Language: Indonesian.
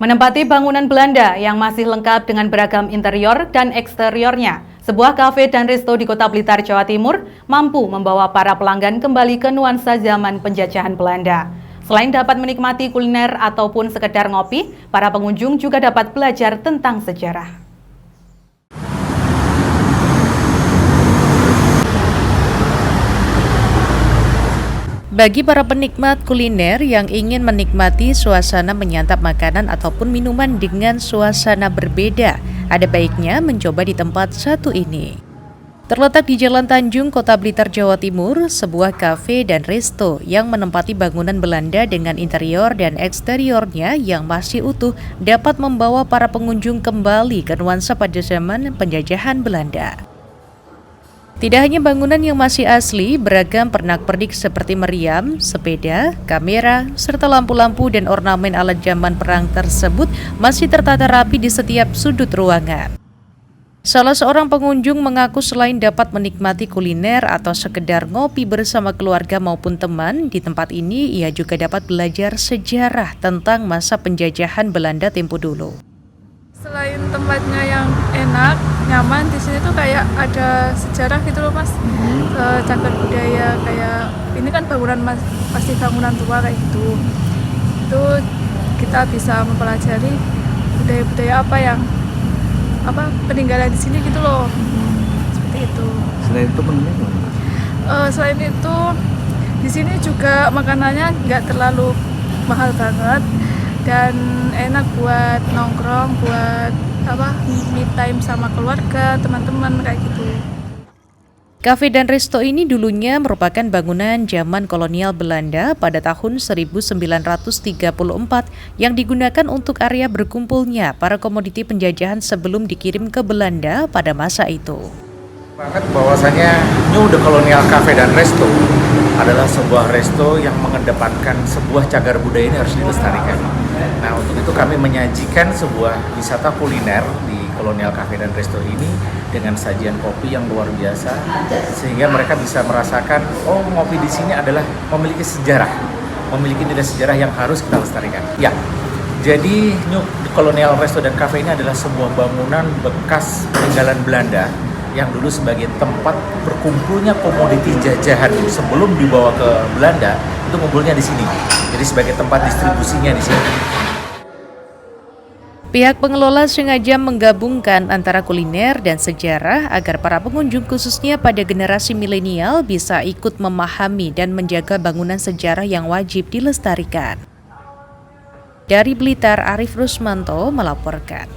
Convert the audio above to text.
Menempati bangunan Belanda yang masih lengkap dengan beragam interior dan eksteriornya, sebuah kafe dan resto di Kota Blitar, Jawa Timur mampu membawa para pelanggan kembali ke nuansa zaman penjajahan Belanda. Selain dapat menikmati kuliner ataupun sekedar ngopi, para pengunjung juga dapat belajar tentang sejarah. Bagi para penikmat kuliner yang ingin menikmati suasana menyantap makanan ataupun minuman dengan suasana berbeda, ada baiknya mencoba di tempat satu ini. Terletak di Jalan Tanjung, Kota Blitar, Jawa Timur, sebuah kafe dan resto yang menempati bangunan Belanda dengan interior dan eksteriornya yang masih utuh dapat membawa para pengunjung kembali ke nuansa pada zaman penjajahan Belanda. Tidak hanya bangunan yang masih asli, beragam pernak-pernik seperti meriam, sepeda, kamera, serta lampu-lampu dan ornamen alat zaman perang tersebut masih tertata rapi di setiap sudut ruangan. Salah seorang pengunjung mengaku selain dapat menikmati kuliner atau sekedar ngopi bersama keluarga maupun teman, di tempat ini ia juga dapat belajar sejarah tentang masa penjajahan Belanda tempo dulu. Selain tempatnya yang enak, nyaman, di sini tuh kayak ada sejarah gitu loh mas. Cagar budaya kayak ini kan bangunan masih bangunan tua kayak gitu. Itu kita bisa mempelajari budaya-budaya peninggalan di sini gitu loh. Seperti itu. Selain itu menunya gimana? Selain itu di sini juga makanannya nggak terlalu mahal banget. Dan enak buat nongkrong, buat me time sama keluarga, teman-teman kayak gitu. Kafe dan resto ini dulunya merupakan bangunan zaman kolonial Belanda pada tahun 1934 yang digunakan untuk area berkumpulnya para komoditi penjajahan sebelum dikirim ke Belanda pada masa itu. Banget bahwasanya New The Colonial Cafe dan Resto adalah sebuah resto yang mengedepankan sebuah cagar budaya ini harus dilestarikan. Nah, untuk itu kami menyajikan sebuah wisata kuliner di Colonial Cafe dan Resto ini dengan sajian kopi yang luar biasa, sehingga mereka bisa merasakan, oh ngopi di sini adalah memiliki sejarah, memiliki nilai sejarah yang harus kita lestarikan. Ya, jadi New The Colonial Resto dan Cafe ini adalah sebuah bangunan bekas peninggalan Belanda yang dulu sebagai tempat berkumpulnya komoditi jajahan sebelum dibawa ke Belanda, itu ngumpulnya di sini. Jadi sebagai tempat distribusinya di sini. Pihak pengelola sengaja menggabungkan antara kuliner dan sejarah agar para pengunjung khususnya pada generasi milenial bisa ikut memahami dan menjaga bangunan sejarah yang wajib dilestarikan. Dari Blitar, Arif Rusmanto melaporkan.